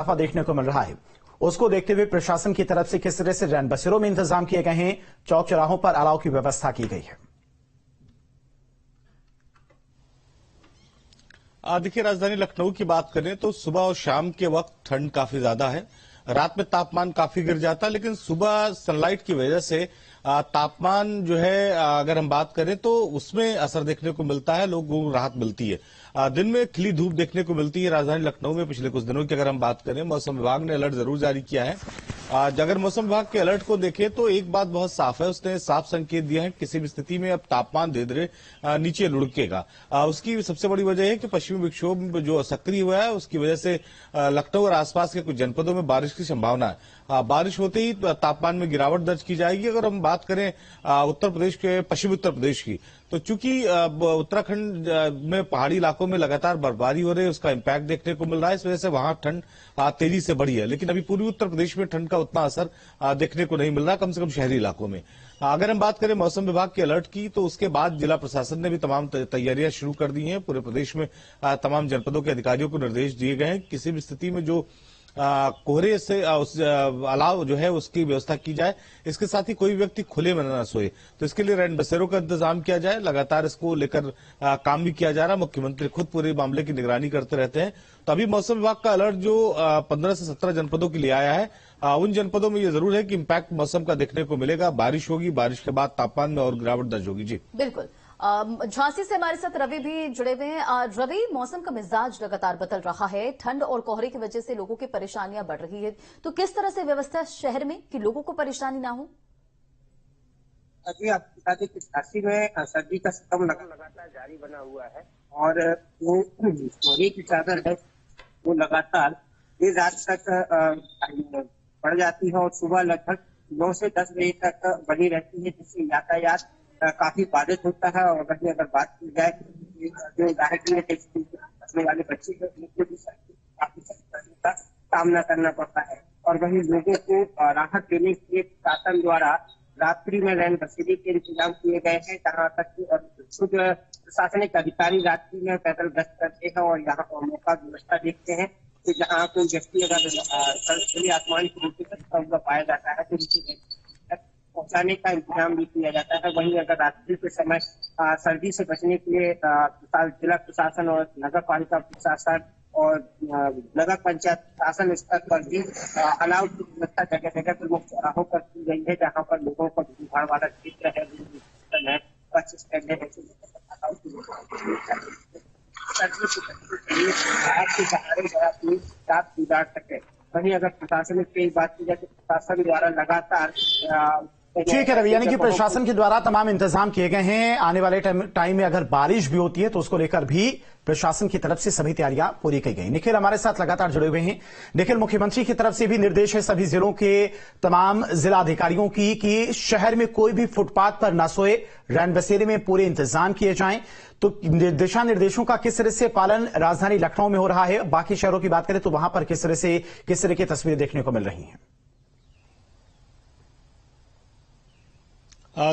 इजाफा देखने को मिल रहा है, उसको देखते हुए प्रशासन की तरफ से किस तरह से रैन बसेरों में इंतजाम किए गए हैं, चौक चौराहों पर अलाव की व्यवस्था की गई है। देखिए, राजधानी लखनऊ की बात करें तो सुबह और शाम के वक्त ठंड काफी ज्यादा है। रात में तापमान काफी गिर जाता है, लेकिन सुबह सनलाइट की वजह से तापमान जो है, अगर हम बात करें तो उसमें असर देखने को मिलता है, लोगों को राहत मिलती है। दिन में खिली धूप देखने को मिलती है। राजधानी लखनऊ में पिछले कुछ दिनों की अगर हम बात करें, मौसम विभाग ने अलर्ट जरूर जारी किया है। अगर मौसम विभाग के अलर्ट को देखें तो एक बात बहुत साफ है, उसने साफ संकेत दिया है किसी भी स्थिति में अब तापमान धीरे धीरे नीचे लुढ़केगा। उसकी सबसे बड़ी वजह है कि पश्चिमी विक्षोभ जो सक्रिय हुआ है, उसकी वजह से लखनऊ और आसपास के कुछ जनपदों में बारिश की संभावना है। बारिश होते ही तापमान में गिरावट दर्ज की जाएगी। अगर हम बात करें उत्तर प्रदेश के, पश्चिमी उत्तर प्रदेश की, तो चूंकि उत्तराखंड में पहाड़ी इलाकों में लगातार बर्फबारी हो रही है, उसका इम्पैक्ट देखने को मिल रहा है, इस वजह से वहां ठंड तेजी से बढ़ी है। लेकिन अभी पूर्वी उत्तर प्रदेश में ठंड का उतना असर देखने को नहीं मिल रहा, कम से कम शहरी इलाकों में। अगर हम बात करें मौसम विभाग के अलर्ट की, तो उसके बाद जिला प्रशासन ने भी तमाम तैयारियां शुरू कर दी हैं। पूरे प्रदेश में तमाम जनपदों के अधिकारियों को निर्देश दिए गए हैं, किसी भी स्थिति में जो कोहरे से अलाव जो है उसकी व्यवस्था की जाए। इसके साथ ही कोई व्यक्ति खुले में न सोए, तो इसके लिए रैन बसेरों का इंतजाम किया जाए। लगातार इसको लेकर काम भी किया जा रहा है। मुख्यमंत्री खुद पूरे मामले की निगरानी करते रहते हैं। तो अभी मौसम विभाग का अलर्ट जो 15 से 17 जनपदों के लिए आया है, उन जनपदों में ये जरूर है कि इम्पैक्ट मौसम का देखने को मिलेगा। बारिश होगी, बारिश के बाद तापमान में और गिरावट दर्ज होगी। जी बिल्कुल। झांसी से हमारे साथ रवि भी जुड़े हुए हैं। रवि, मौसम का मिजाज लगातार बदल रहा है, ठंड और कोहरे की वजह से लोगों की परेशानियां बढ़ रही है, तो किस तरह से व्यवस्था शहर में कि लोगों को परेशानी ना हो? अभी आपको बता दें कि झांसी में सर्दी का सितम लगातार जारी बना हुआ है और वो कोहरे की चादर है वो लगातार देर रात तक बढ़ जाती है और सुबह लगभग 9 से 10 बजे तक बनी रहती है, जिससे यातायात काफी बाधित होता है। और वहीं अगर बात की जाए जो राहगीर बसने वाले बच्चे हैं, उनको भी काफी समस्या का सामना करना पड़ता है। और वहीं लोगों को राहत देने के लिए शासन द्वारा रात्रि में रैन बसेरे के इंतजाम किए गए हैं, जहाँ तक कि खुद प्रशासनिक अधिकारी रात्रि में पैदल गश्त करते हैं और यहाँ पर मौका व्यवस्था देखते हैं कि जहाँ कोई व्यक्ति अगर खुले आसमान की नीचे तक पाया जाता है तो पहुंचाने का इंतजाम भी किया जाता है। वहीं अगर रात्रि के समय सर्दी से बचने के लिए जिला प्रशासन और नगर पालिका प्रशासन और नगर पंचायत शासन स्तर पर भी अलाव की व्यवस्था जगह जगह पर मुख्य चौराहों पर की गई है, जहाँ पर लोगों को भीड़ वाला क्षेत्र है, गुजार सके। वहीं अगर प्रशासनिक की बात की जाए तो प्रशासन द्वारा लगातार ठीक है रवि, यानी कि प्रशासन के द्वारा तमाम इंतजाम किए गए हैं। आने वाले टाइम में अगर बारिश भी होती है तो उसको लेकर भी प्रशासन की तरफ से सभी तैयारियां पूरी की गई। निखिल हमारे साथ लगातार जुड़े हुए हैं। निखिल, मुख्यमंत्री की तरफ से भी निर्देश है सभी जिलों के तमाम जिला अधिकारियों की कि शहर में कोई भी फुटपाथ पर न सोए, रैन बसेरे में पूरे इंतजाम किए जाएं। तो दिशा निर्देशों का किस तरह से पालन राजधानी लखनऊ में हो रहा है? बाकी शहरों की बात करें तो वहां पर किस तरह की तस्वीरें देखने को मिल रही हैं?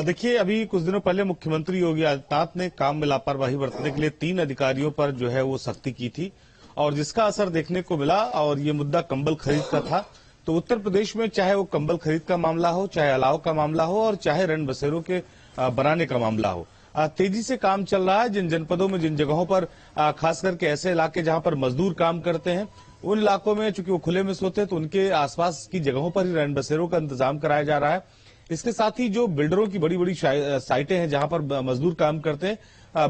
देखिए, अभी कुछ दिनों पहले मुख्यमंत्री योगी आदित्यनाथ ने काम में लापरवाही बरतने के लिए 3 अधिकारियों पर जो है वो सख्ती की थी और जिसका असर देखने को मिला। और ये मुद्दा कंबल खरीद का था। तो उत्तर प्रदेश में चाहे वो कंबल खरीद का मामला हो, चाहे अलाव का मामला हो और चाहे रैन बसेरों के बनाने का मामला हो, तेजी से काम चल रहा है। जिन जनपदों में, जिन जगहों पर खास करके ऐसे इलाके जहां पर मजदूर काम करते हैं, उन इलाकों में चूंकि वो खुले में सोते हैं तो उनके आसपास की जगहों पर ही रैन बसेरों का इंतजाम कराया जा रहा है। इसके साथ ही जो बिल्डरों की बड़ी बड़ी साइटें हैं जहां पर मजदूर काम करते हैं,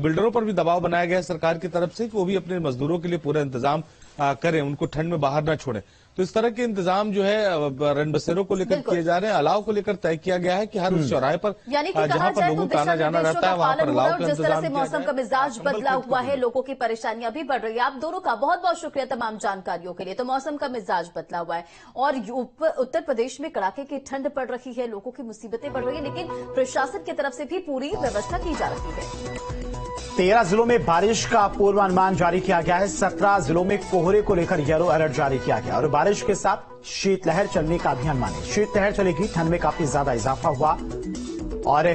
बिल्डरों पर भी दबाव बनाया गया है सरकार की तरफ से कि वो भी अपने मजदूरों के लिए पूरा इंतजाम करें, उनको ठंड में बाहर ना छोड़ें। तो इस तरह के इंतजाम जो है रैन बसेरों को लेकर किए जा रहे हैं। अलाव को लेकर तय किया गया है कि हर उस चौराहे पर जहां पर लोगों का आना जाना रहता है वहां पर अलाव का जिस तरह से मौसम का मिजाज बदला हुआ है, लोगों की परेशानियां भी बढ़ रही है। आप दोनों का बहुत बहुत शुक्रिया तमाम जानकारियों के लिए। तो मौसम का मिजाज बदला हुआ है और उत्तर प्रदेश में कड़ाके की ठंड पड़ रही है, लोगों की मुसीबतें बढ़ रही है, लेकिन प्रशासन की तरफ से भी पूरी व्यवस्था की जा रही है। 13 जिलों में बारिश का पूर्वानुमान जारी किया गया है। 17 जिलों में कोहरे को लेकर येलो अलर्ट जारी किया गया और बारिश के साथ शीतलहर चलने का भी अनुमान है। शीतलहर चलेगी, ठंड में काफी ज्यादा इजाफा हुआ और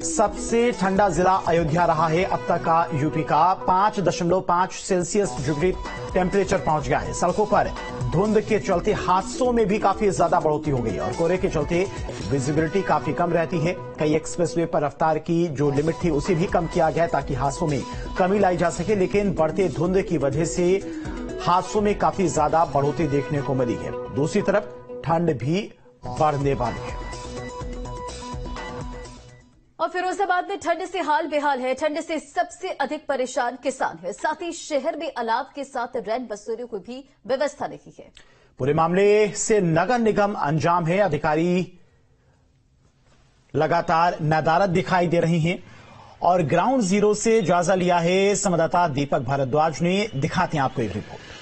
सबसे ठंडा जिला अयोध्या रहा है। अब तक का यूपी का 5.5 सेल्सियस डिग्री टेम्परेचर पहुंच गया है। सड़कों पर धुंध के चलते हादसों में भी काफी ज्यादा बढ़ोतरी हो गई और कोहरे के चलते विजिबिलिटी काफी कम रहती है। कई एक्सप्रेसवे पर रफ्तार की जो लिमिट थी उसे भी कम किया गया ताकि हादसों में कमी लाई जा सके, लेकिन बढ़ते धुंध की वजह से हादसों में काफी ज्यादा बढ़ोतरी देखने को मिली है। दूसरी तरफ ठंड भी बढ़ने वाली है। और फिरोजाबाद में ठंड से हाल बेहाल है। ठंड से सबसे अधिक परेशान किसान है। साथ ही शहर में अलाव के साथ रैन बसेरों की भी व्यवस्था नहीं है। पूरे मामले से नगर निगम अंजाम है। अधिकारी लगातार नदारद दिखाई दे रही हैं और ग्राउंड जीरो से जायजा लिया है संवाददाता दीपक भारद्वाज ने। दिखाते हैं आपको एक रिपोर्ट।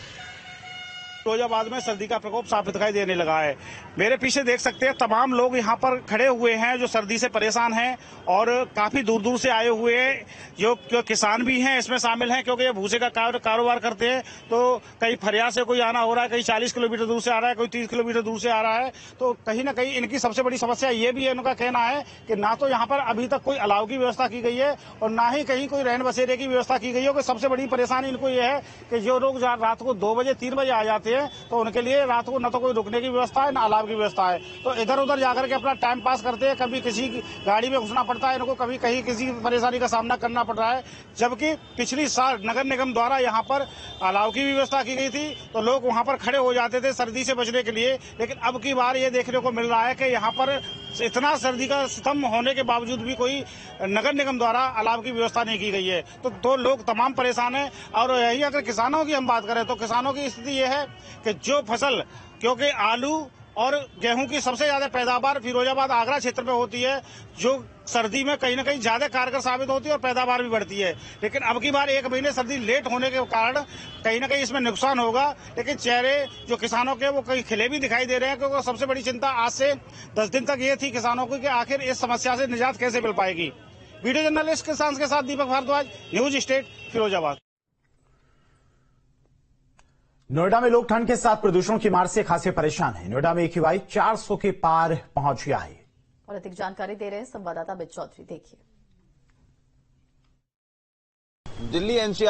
फिरोजाबाद में सर्दी का प्रकोप साफ दिखाई देने लगा है। मेरे पीछे देख सकते हैं तमाम लोग यहाँ पर खड़े हुए हैं जो सर्दी से परेशान हैं और काफी दूर दूर से आए हुए हैं। जो किसान भी हैं इसमें शामिल हैं क्योंकि ये भूसे का कारोबार करते हैं। तो कहीं फरिया से कोई आना हो रहा है, कहीं 40 किलोमीटर दूर से आ रहा है, कोई 30 किलोमीटर दूर से आ रहा है। तो कहीं ना कहीं इनकी सबसे बड़ी समस्या ये भी है, इनका कहना है कि ना तो यहाँ पर अभी तक कोई अलाव की व्यवस्था की गई है और ना ही कहीं कोई रैन बसेरे की व्यवस्था की गई है। सबसे बड़ी परेशानी इनको ये है कि जो लोग रात को 2 बजे 3 बजे आ जाते हैं तो उनके लिए रात को न तो कोई रुकने की व्यवस्था है न अलाव की व्यवस्था है। तो इधर उधर जाकर के अपना टाइम पास करते हैं। कभी किसी गाड़ी में घुसना पड़ता है इनको, कभी कहीं किसी परेशानी का सामना करना पड़ रहा है। जबकि पिछली साल नगर निगम द्वारा यहाँ पर अलाव की व्यवस्था की गई थी तो लोग वहाँ पर खड़े हो जाते थे सर्दी से बचने के लिए। लेकिन अब की बार ये देखने को मिल रहा है कि यहाँ पर इतना सर्दी का सितम होने के बावजूद भी कोई नगर निगम द्वारा अलाव की व्यवस्था नहीं की गई है। तो लोग तमाम परेशान हैं। और यही अगर किसानों की हम बात करें तो किसानों की स्थिति ये है कि जो फसल, क्योंकि आलू और गेहूं की सबसे ज्यादा पैदावार फिरोजाबाद आगरा क्षेत्र में होती है, जो सर्दी में कहीं ना कहीं ज्यादा कारगर साबित होती है और पैदावार भी बढ़ती है। लेकिन अब की बार 1 महीने सर्दी लेट होने के कारण कहीं ना कहीं इसमें नुकसान होगा। लेकिन चेहरे जो किसानों के वो कहीं खिले भी दिखाई दे रहे हैं क्योंकि सबसे बड़ी चिंता आज से 10 दिन तक ये थी किसानों को कि आखिर इस समस्या से निजात कैसे मिल पाएगी। वीडियो जर्नलिस्ट किसान के साथ दीपक भारद्वाज, न्यूज स्टेट, फिरोजाबाद। नोएडा में लोग ठंड के साथ प्रदूषण की मार से खासे परेशान हैं। नोएडा में AQI 400 के पार पहुंच गया है। और अधिक जानकारी दे रहे हैं संवाददाता बिज चौधरी। देखिए। दिल्ली NCR